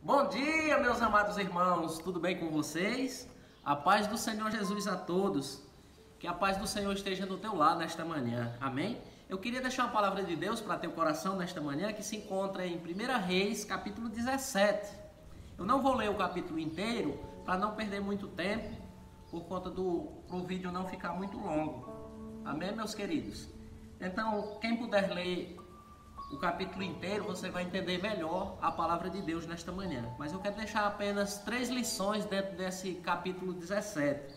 Bom dia, meus amados irmãos, tudo bem com vocês? A paz do Senhor Jesus a todos, que a paz do Senhor esteja do teu lado nesta manhã, amém? Eu queria deixar uma palavra de Deus para teu coração nesta manhã, que se encontra em 1 Reis, capítulo 17. Eu não vou ler o capítulo inteiro, para não perder muito tempo, por conta do vídeo não ficar muito longo, amém, meus queridos? Então, quem puder ler o capítulo inteiro, você vai entender melhor a palavra de Deus nesta manhã. Mas eu quero deixar apenas 3 lições dentro desse capítulo 17.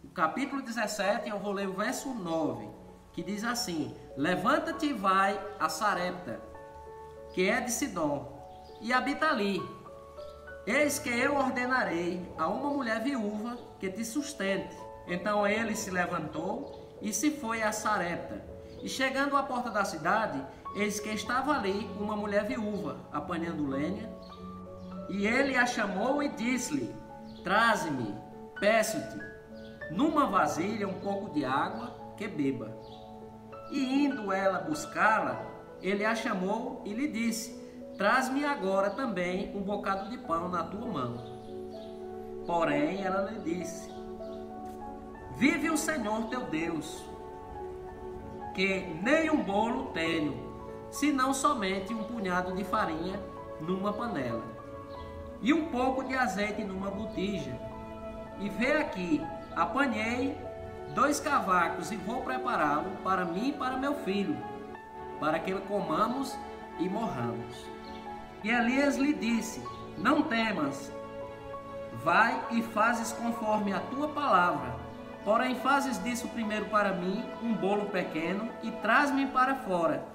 O capítulo 17, eu vou ler o verso 9, que diz assim: levanta-te e vai a Sarepta, que é de Sidom, e habita ali. Eis que eu ordenarei a uma mulher viúva que te sustente. Então ele se levantou e se foi a Sarepta. E chegando à porta da cidade, eis que estava ali uma mulher viúva, apanhando lenha. E ele a chamou e disse-lhe: traze-me, peço-te, numa vasilha um pouco de água que beba. E indo ela buscá-la, ele a chamou e lhe disse: traz-me agora também um bocado de pão na tua mão. Porém ela lhe disse: vive o Senhor teu Deus, que nem um bolo tenho, senão somente um punhado de farinha numa panela, e um pouco de azeite numa botija. E vê aqui, apanhei 2 cavacos e vou prepará-lo para mim e para meu filho, para que comamos e morramos. E Elias lhe disse: não temas, vai e fazes conforme a tua palavra. Porém, fazes disso primeiro para mim um bolo pequeno e traz-me para fora.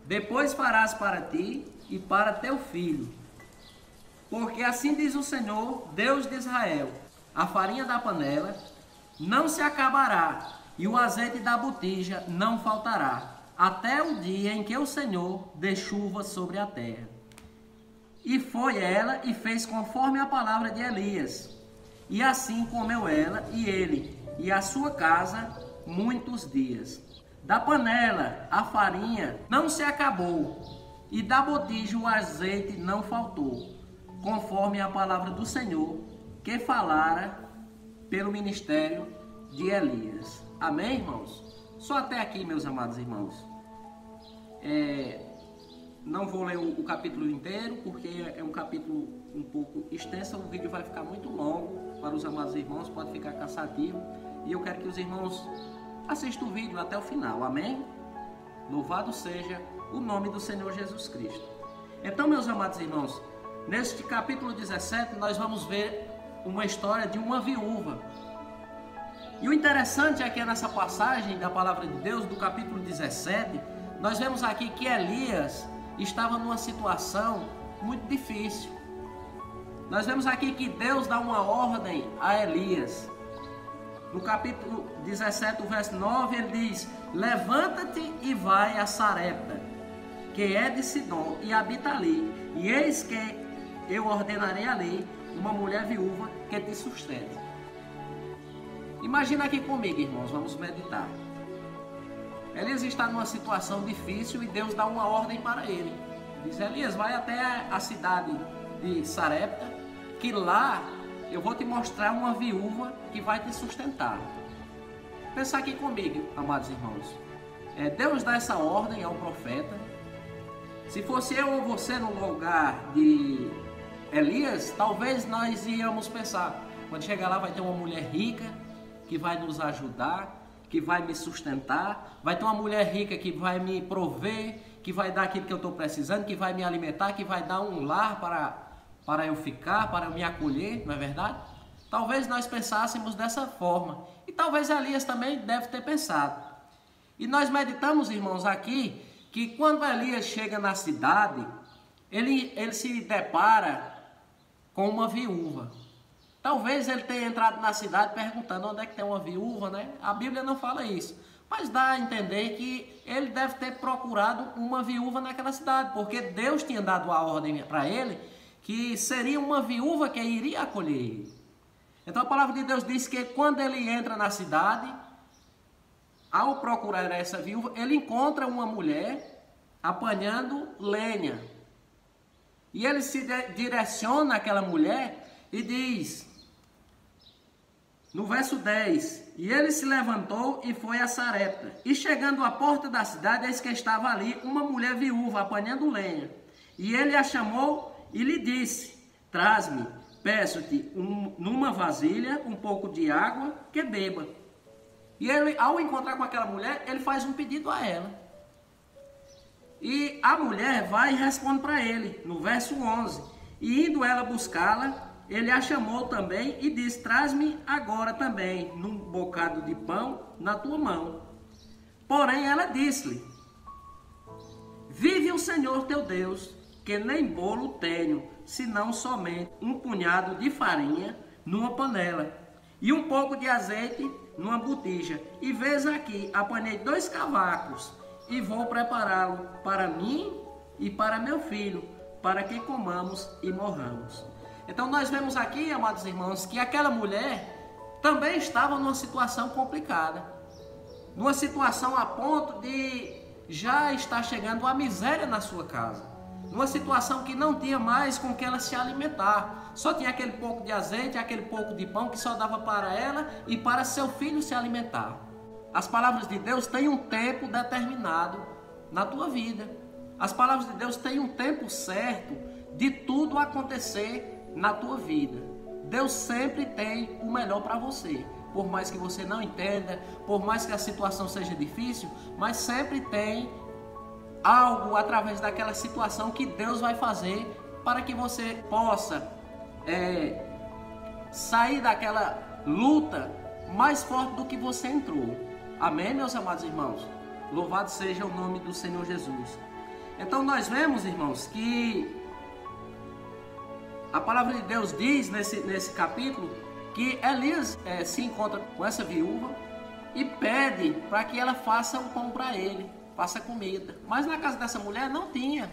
Depois farás para ti e para teu filho. Porque assim diz o Senhor, Deus de Israel: a farinha da panela não se acabará e o azeite da botija não faltará, até o dia em que o Senhor dê chuva sobre a terra. E foi ela e fez conforme a palavra de Elias. E assim comeu ela e ele e a sua casa muitos dias. Da panela a farinha não se acabou, e da botija o azeite não faltou, conforme a palavra do Senhor que falara pelo ministério de Elias. Amém, irmãos? Só até aqui, meus amados irmãos. Não vou ler o capítulo inteiro, porque é um capítulo um pouco extenso, o vídeo vai ficar muito longo para os amados irmãos, pode ficar cansativo, e eu quero que os irmãos assistam o vídeo até o final, amém? Louvado seja o nome do Senhor Jesus Cristo. Então, meus amados irmãos, neste capítulo 17, nós vamos ver uma história de uma viúva. E o interessante é que nessa passagem da palavra de Deus, do capítulo 17, nós vemos aqui que Elias estava numa situação muito difícil. Nós vemos aqui que Deus dá uma ordem a Elias. No capítulo 17, o verso 9, ele diz: levanta-te e vai a Sarepta, que é de Sidom, e habita ali. E eis que eu ordenarei ali uma mulher viúva que te sustente. Imagina aqui comigo, irmãos, vamos meditar. Elias está numa situação difícil e Deus dá uma ordem para ele. Diz: Elias, vai até a cidade de Sarepta, que lá eu vou te mostrar uma viúva que vai te sustentar. Pensa aqui comigo, amados irmãos. Deus dá essa ordem ao profeta. Se fosse eu ou você no lugar de Elias, talvez nós íamos pensar: quando chegar lá vai ter uma mulher rica que vai nos ajudar, que vai me sustentar, vai ter uma mulher rica que vai me prover, que vai dar aquilo que eu estou precisando, que vai me alimentar, que vai dar um lar para eu ficar, para eu me acolher, não é verdade? Talvez nós pensássemos dessa forma, e talvez Elias também deve ter pensado. E nós meditamos, irmãos, aqui, que quando Elias chega na cidade, ele se depara com uma viúva. Talvez ele tenha entrado na cidade perguntando onde é que tem uma viúva, né? A Bíblia não fala isso, mas dá a entender que ele deve ter procurado uma viúva naquela cidade, porque Deus tinha dado a ordem para ele que seria uma viúva que iria acolher ele. Então a palavra de Deus diz que quando ele entra na cidade, ao procurar essa viúva, ele encontra uma mulher apanhando lenha. E ele se direciona àquela mulher e diz, no verso 10, e ele se levantou e foi a Sarepta. E chegando à porta da cidade, eis que estava ali uma mulher viúva apanhando lenha. E ele a chamou e lhe disse, traz-me, peço-te, numa vasilha, um pouco de água, que beba. E ele, ao encontrar com aquela mulher, ele faz um pedido a ela. E a mulher vai e responde para ele, no verso 11. E indo ela buscá-la, ele a chamou também e disse, traz-me agora também num bocado de pão na tua mão. Porém ela disse-lhe, vive o Senhor teu Deus, que nem bolo tenho, senão somente um punhado de farinha numa panela e um pouco de azeite numa botija. E vês aqui, apanhei 2 cavacos e vou prepará-lo para mim e para meu filho, para que comamos e morramos. Então nós vemos aqui, amados irmãos, que aquela mulher também estava numa situação complicada. Numa situação a ponto de já estar chegando a miséria na sua casa. Numa situação que não tinha mais com que ela se alimentar. Só tinha aquele pouco de azeite, aquele pouco de pão que só dava para ela e para seu filho se alimentar. As palavras de Deus têm um tempo determinado na tua vida. As palavras de Deus têm um tempo certo de tudo acontecer na tua vida. Deus sempre tem o melhor para você. Por mais que você não entenda, por mais que a situação seja difícil, mas sempre tem algo através daquela situação que Deus vai fazer para que você possa sair daquela luta mais forte do que você entrou. Amém, meus amados irmãos? Louvado seja o nome do Senhor Jesus. Então nós vemos, irmãos, que a palavra de Deus diz nesse capítulo que Elias se encontra com essa viúva e pede para que ela faça um pão para ele, faça comida. Mas na casa dessa mulher não tinha.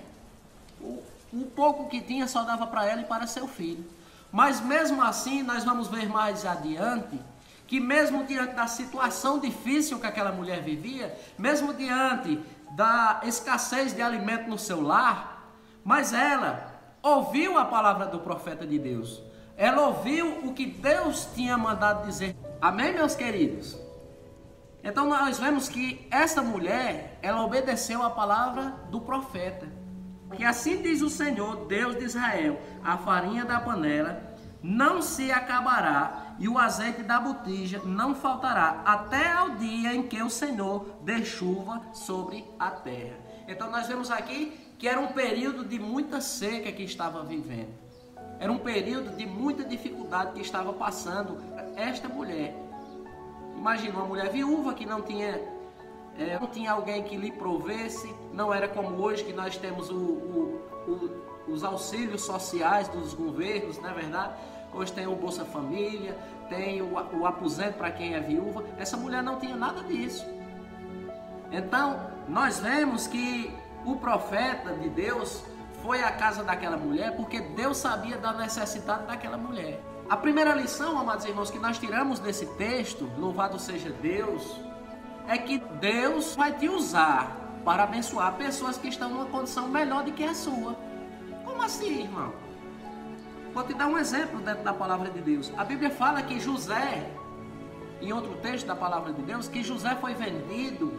O pouco que tinha só dava para ela e para seu filho. Mas mesmo assim, nós vamos ver mais adiante, que mesmo diante da situação difícil que aquela mulher vivia, mesmo diante da escassez de alimento no seu lar, mas ela ouviu a palavra do profeta de Deus. Ela ouviu o que Deus tinha mandado dizer. Amém, meus queridos? Então nós vemos que essa mulher, ela obedeceu a palavra do profeta. Que assim diz o Senhor, Deus de Israel, a farinha da panela não se acabará e o azeite da botija não faltará até ao dia em que o Senhor dê chuva sobre a terra. Então nós vemos aqui que era um período de muita seca que estava vivendo. Era um período de muita dificuldade que estava passando esta mulher. Imagina uma mulher viúva que não tinha alguém que lhe provesse. Não era como hoje que nós temos os auxílios sociais dos governos, não é verdade? Hoje tem o Bolsa Família, tem o aposento para quem é viúva. Essa mulher não tinha nada disso. Então, nós vemos que o profeta de Deus foi à casa daquela mulher porque Deus sabia da necessidade daquela mulher. A primeira lição, amados irmãos, que nós tiramos desse texto, louvado seja Deus, é que Deus vai te usar para abençoar pessoas que estão numa condição melhor do que a sua. Como assim, irmão? Vou te dar um exemplo dentro da palavra de Deus. A Bíblia fala que José, em outro texto da palavra de Deus, que José foi vendido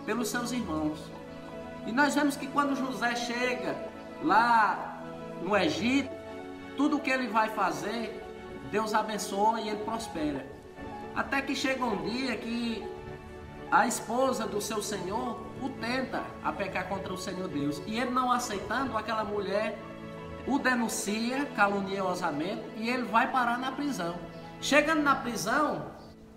pelos seus irmãos. E nós vemos que quando José chega lá no Egito, tudo o que ele vai fazer, Deus abençoa e ele prospera. Até que chega um dia que a esposa do seu senhor o tenta a pecar contra o Senhor Deus. E ele, não aceitando, aquela mulher o denuncia caluniosamente e ele vai parar na prisão. Chegando na prisão,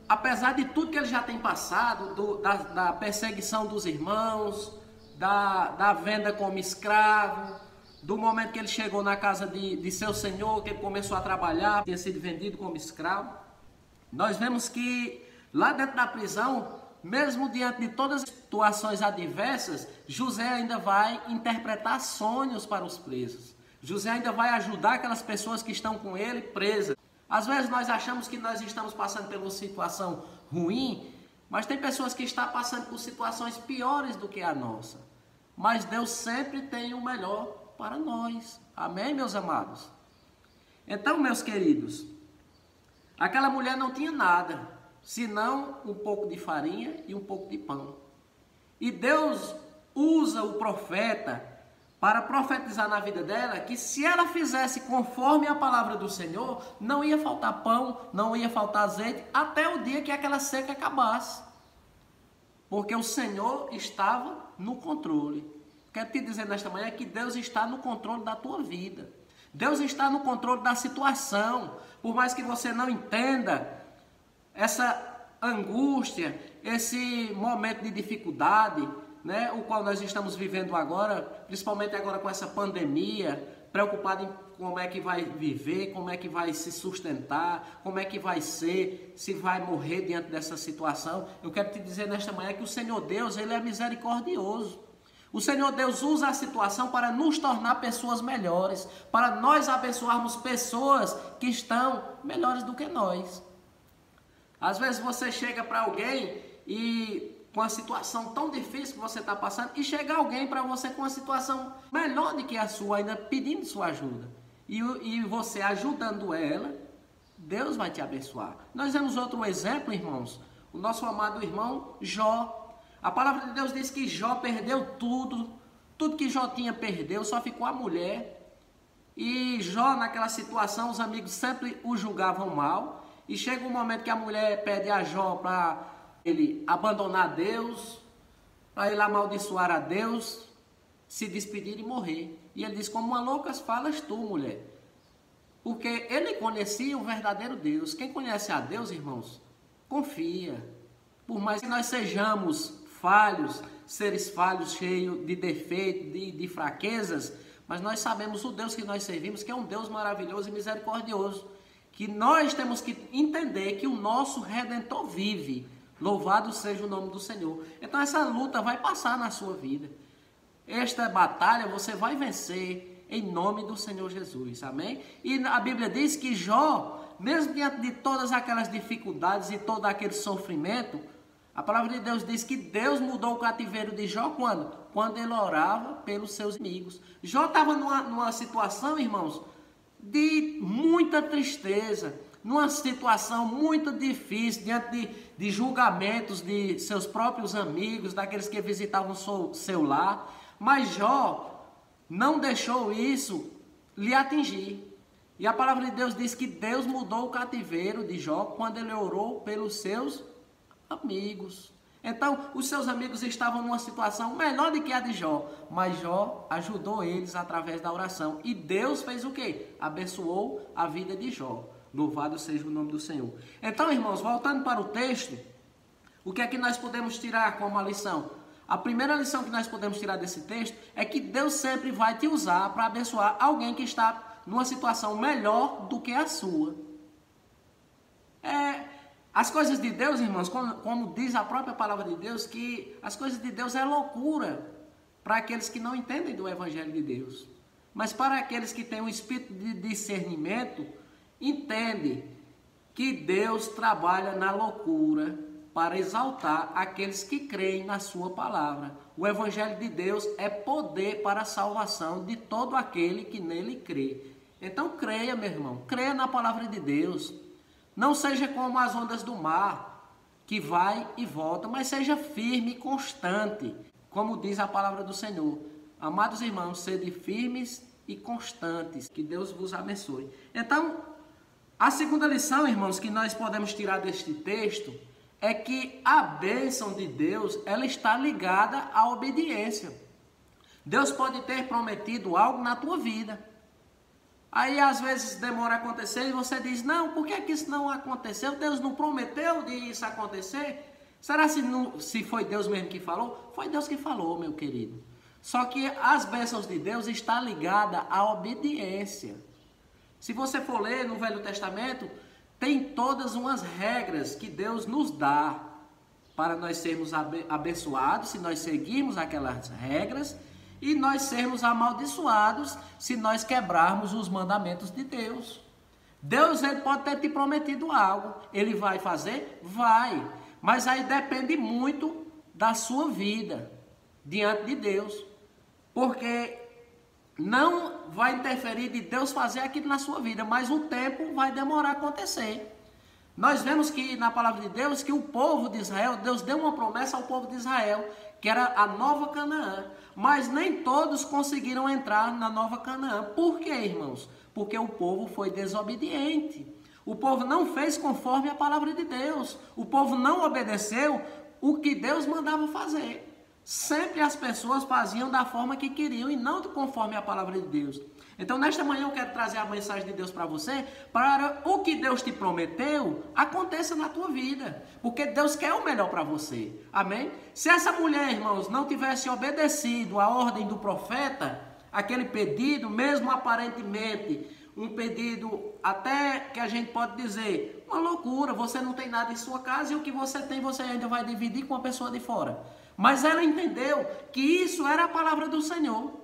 apesar de tudo que ele já tem passado, da perseguição dos irmãos, da venda como escravo, do momento que ele chegou na casa de seu senhor, que ele começou a trabalhar, tinha sido vendido como escravo, nós vemos que lá dentro da prisão, mesmo diante de todas as situações adversas, José ainda vai interpretar sonhos para os presos. José ainda vai ajudar aquelas pessoas que estão com ele presas. Às vezes nós achamos que nós estamos passando por uma situação ruim, mas tem pessoas que estão passando por situações piores do que a nossa. Mas Deus sempre tem o melhor para nós. Amém, meus amados? Então, meus queridos, aquela mulher não tinha nada, senão um pouco de farinha e um pouco de pão. E Deus usa o profeta para profetizar na vida dela que se ela fizesse conforme a palavra do Senhor, não ia faltar pão, não ia faltar azeite, até o dia que aquela seca acabasse. Porque o Senhor estava no controle. Quero te dizer nesta manhã que Deus está no controle da tua vida. Deus está no controle da situação. Por mais que você não entenda essa angústia, esse momento de dificuldade, né, o qual nós estamos vivendo agora, principalmente agora com essa pandemia, preocupado em como é que vai viver, como é que vai se sustentar, como é que vai ser, se vai morrer diante dessa situação. Eu quero te dizer nesta manhã que o Senhor Deus, Ele é misericordioso. O Senhor Deus usa a situação para nos tornar pessoas melhores, para nós abençoarmos pessoas que estão melhores do que nós. Às vezes você chega para alguém e com a situação tão difícil que você está passando, e chega alguém para você com uma situação melhor do que a sua, ainda pedindo sua ajuda. E você ajudando ela, Deus vai te abençoar. Nós vemos outro exemplo, irmãos, o nosso amado irmão Jó. A palavra de Deus diz que Jó perdeu tudo que Jó tinha perdeu, só ficou a mulher. E Jó, naquela situação, os amigos sempre o julgavam mal. E chega um momento que a mulher pede a Jó para ele abandonar Deus, para ele amaldiçoar a Deus, se despedir e morrer. E ele diz, como uma louca falas tu, mulher. Porque ele conhecia o verdadeiro Deus. Quem conhece a Deus, irmãos, confia. Por mais que nós sejamos falhos, seres falhos, cheios de defeitos, de fraquezas, mas nós sabemos o Deus que nós servimos, que é um Deus maravilhoso e misericordioso. Que nós temos que entender que o nosso Redentor vive. Louvado seja o nome do Senhor. Então essa luta vai passar na sua vida. Esta batalha você vai vencer em nome do Senhor Jesus. Amém? E a Bíblia diz que Jó, mesmo diante de todas aquelas dificuldades e todo aquele sofrimento, a palavra de Deus diz que Deus mudou o cativeiro de Jó quando? Quando ele orava pelos seus inimigos. Jó estava numa situação, irmãos, de muita tristeza, numa situação muito difícil, diante de julgamentos de seus próprios amigos, daqueles que visitavam seu lar. Mas Jó não deixou isso lhe atingir. E a palavra de Deus diz que Deus mudou o cativeiro de Jó quando ele orou pelos seus amigos. Então, os seus amigos estavam numa situação melhor do que a de Jó, mas Jó ajudou eles através da oração. E Deus fez o quê? Abençoou a vida de Jó. Louvado seja o nome do Senhor. Então, irmãos, voltando para o texto, o que é que nós podemos tirar como a lição? A primeira lição que nós podemos tirar desse texto é que Deus sempre vai te usar para abençoar alguém que está numa situação melhor do que a sua. As coisas de Deus, irmãos, como diz a própria palavra de Deus, que as coisas de Deus é loucura para aqueles que não entendem do Evangelho de Deus. Mas para aqueles que têm um espírito de discernimento, entende que Deus trabalha na loucura para exaltar aqueles que creem na sua palavra. O Evangelho de Deus é poder para a salvação de todo aquele que nele crê. Então creia, meu irmão, creia na palavra de Deus. Não seja como as ondas do mar, que vai e volta, mas seja firme e constante, como diz a palavra do Senhor. Amados irmãos, sede firmes e constantes, que Deus vos abençoe. Então, a segunda lição, irmãos, que nós podemos tirar deste texto, é que a bênção de Deus, ela está ligada à obediência. Deus pode ter prometido algo na tua vida. Aí às vezes demora a acontecer e você diz, não, por que isso não aconteceu? Deus não prometeu de isso acontecer? Será se foi Deus mesmo que falou? Foi Deus que falou, meu querido. Só que as bênçãos de Deus estão ligadas à obediência. Se você for ler no Velho Testamento, tem todas umas regras que Deus nos dá para nós sermos abençoados, se nós seguirmos aquelas regras, e nós sermos amaldiçoados se nós quebrarmos os mandamentos de Deus. Deus, ele pode ter te prometido algo. Ele vai fazer? Vai. Mas aí depende muito da sua vida diante de Deus. Porque não vai interferir de Deus fazer aquilo na sua vida, mas o tempo vai demorar a acontecer. Nós vemos que na palavra de Deus, que o povo de Israel, Deus deu uma promessa ao povo de Israel, que era a nova Canaã, mas nem todos conseguiram entrar na nova Canaã. Por quê, irmãos? Porque o povo foi desobediente. O povo não fez conforme a palavra de Deus. O povo não obedeceu o que Deus mandava fazer. Sempre as pessoas faziam da forma que queriam e não conforme a palavra de Deus. Então, nesta manhã eu quero trazer a mensagem de Deus para você, para o que Deus te prometeu aconteça na tua vida, porque Deus quer o melhor para você. Amém? Se essa mulher, irmãos, não tivesse obedecido a ordem do profeta, aquele pedido, mesmo aparentemente um pedido até que a gente pode dizer uma loucura, você não tem nada em sua casa e o que você tem você ainda vai dividir com a pessoa de fora. Mas ela entendeu que isso era a palavra do Senhor.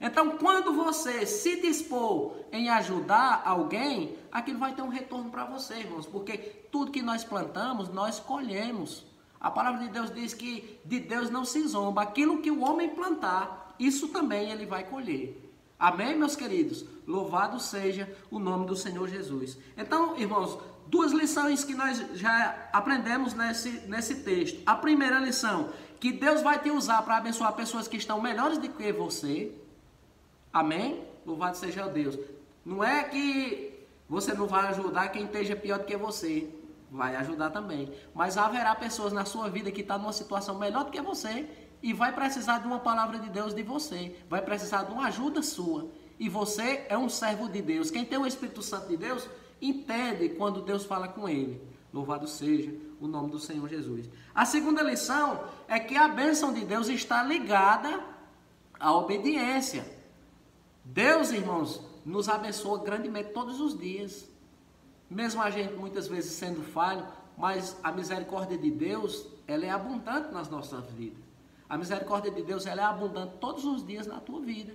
Então, quando você se dispor em ajudar alguém, aquilo vai ter um retorno para você, irmãos, porque tudo que nós plantamos, nós colhemos. A palavra de Deus diz que de Deus não se zomba. Aquilo que o homem plantar, isso também ele vai colher. Amém, meus queridos? Louvado seja o nome do Senhor Jesus. Então, irmãos, duas lições que nós já aprendemos nesse texto. A primeira lição, que Deus vai te usar para abençoar pessoas que estão melhores do que você. Amém? Louvado seja Deus. Não é que você não vai ajudar quem esteja pior do que você. Vai ajudar também. Mas haverá pessoas na sua vida que estão numa situação melhor do que você e vai precisar de uma palavra de Deus de você. Vai precisar de uma ajuda sua. E você é um servo de Deus. Quem tem o Espírito Santo de Deus, entende quando Deus fala com ele. Louvado seja o nome do Senhor Jesus. A segunda lição é que a bênção de Deus está ligada à obediência. Deus, irmãos, nos abençoa grandemente todos os dias. Mesmo a gente muitas vezes sendo falho, mas a misericórdia de Deus, ela é abundante nas nossas vidas. A misericórdia de Deus, ela é abundante todos os dias na tua vida.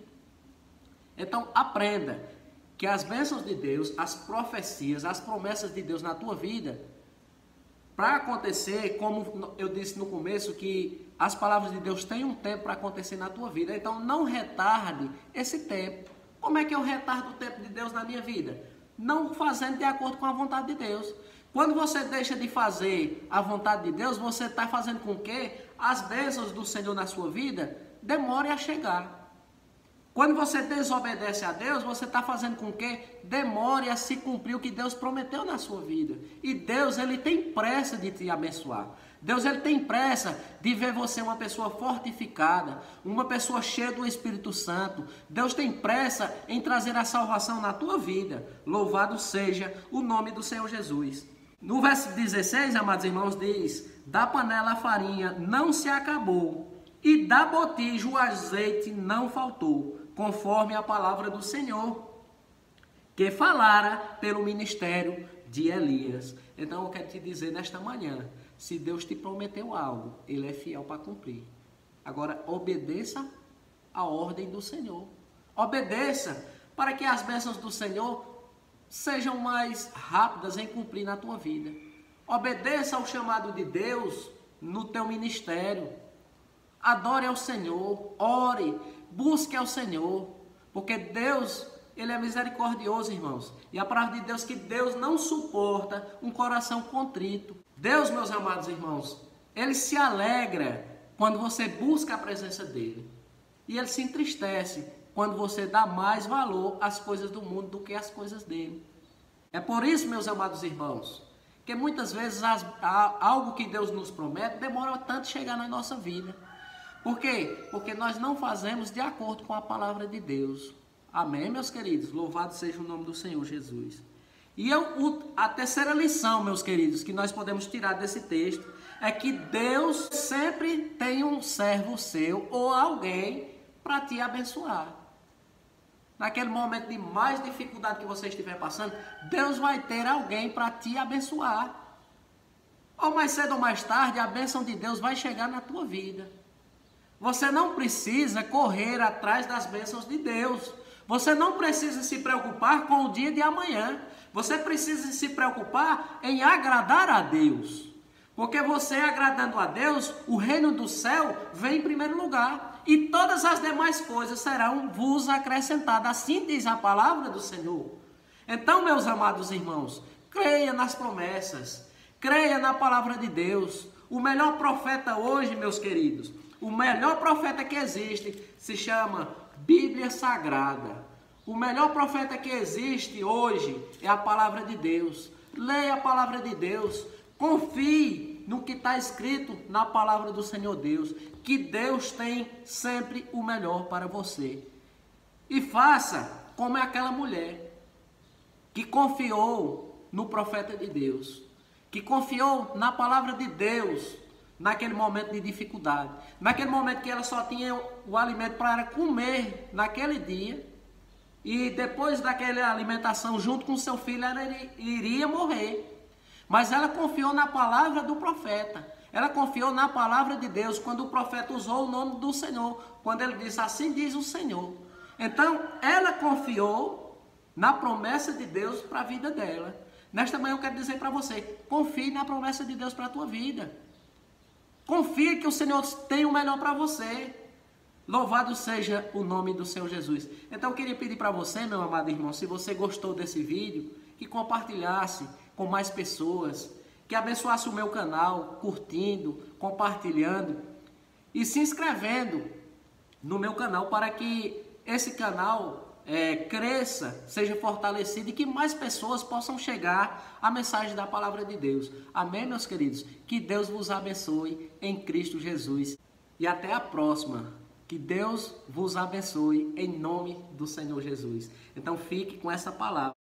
Então, aprenda que as bênçãos de Deus, as profecias, as promessas de Deus na tua vida, para acontecer, como eu disse no começo, que as palavras de Deus têm um tempo para acontecer na tua vida. Então, não retarde esse tempo. Como é que eu retardo o tempo de Deus na minha vida? Não fazendo de acordo com a vontade de Deus. Quando você deixa de fazer a vontade de Deus, você está fazendo com que as bênçãos do Senhor na sua vida demorem a chegar. Quando você desobedece a Deus, você está fazendo com que demore a se cumprir o que Deus prometeu na sua vida. E Deus, ele tem pressa de te abençoar. Deus, ele tem pressa de ver você uma pessoa fortificada, uma pessoa cheia do Espírito Santo. Deus tem pressa em trazer a salvação na tua vida. Louvado seja o nome do Senhor Jesus. No verso 16, amados irmãos, diz: da panela a farinha não se acabou, e da botija o azeite não faltou, conforme a palavra do Senhor, que falara pelo ministério de Elias. Então eu quero te dizer nesta manhã, se Deus te prometeu algo, Ele é fiel para cumprir. Agora, obedeça a ordem do Senhor. Obedeça para que as bênçãos do Senhor sejam mais rápidas em cumprir na tua vida. Obedeça ao chamado de Deus no teu ministério. Adore ao Senhor, ore, busque ao Senhor, porque Deus, ele é misericordioso, irmãos. E a palavra de Deus que Deus não suporta um coração contrito. Deus, meus amados irmãos, ele se alegra quando você busca a presença dele. E ele se entristece quando você dá mais valor às coisas do mundo do que às coisas dele. É por isso, meus amados irmãos, que muitas vezes algo que Deus nos promete demora tanto chegar na nossa vida. Por quê? Porque nós não fazemos de acordo com a palavra de Deus. Amém, meus queridos? Louvado seja o nome do Senhor Jesus. E a terceira lição, meus queridos, que nós podemos tirar desse texto, é que Deus sempre tem um servo seu ou alguém para te abençoar. Naquele momento de mais dificuldade que você estiver passando, Deus vai ter alguém para te abençoar. Ou mais cedo ou mais tarde, a bênção de Deus vai chegar na tua vida. Você não precisa correr atrás das bênçãos de Deus. Você não precisa se preocupar com o dia de amanhã. Você precisa se preocupar em agradar a Deus. Porque você agradando a Deus, o reino do céu vem em primeiro lugar. e todas as demais coisas serão vos acrescentadas. Assim diz a palavra do Senhor. Então, meus amados irmãos, creia nas promessas, creia na palavra de Deus. O melhor profeta hoje, meus queridos, o melhor profeta que existe se chama Bíblia Sagrada. O melhor profeta que existe hoje é a palavra de Deus. Leia a palavra de Deus, confie no que está escrito na palavra do Senhor Deus, que Deus tem sempre o melhor para você. E faça como é aquela mulher que confiou no profeta de Deus, que confiou na palavra de Deus naquele momento de dificuldade, naquele momento que ela só tinha o alimento para comer naquele dia, e depois daquela alimentação junto com seu filho ela iria morrer. Mas ela confiou na palavra do profeta, ela confiou na palavra de Deus, quando o profeta usou o nome do Senhor, quando ele disse, assim diz o Senhor. Então, ela confiou na promessa de Deus para a vida dela. Nesta manhã eu quero dizer para você, confie na promessa de Deus para a tua vida. Confie que o Senhor tem o melhor para você. Louvado seja o nome do Senhor Jesus. Então eu queria pedir para você, meu amado irmão, se você gostou desse vídeo, que compartilhasse com mais pessoas, que abençoasse o meu canal, curtindo, compartilhando e se inscrevendo no meu canal para que esse canal cresça, seja fortalecido e que mais pessoas possam chegar à mensagem da palavra de Deus. Amém, meus queridos? Que Deus vos abençoe em Cristo Jesus. E até a próxima. Que Deus vos abençoe em nome do Senhor Jesus. Então fique com essa palavra.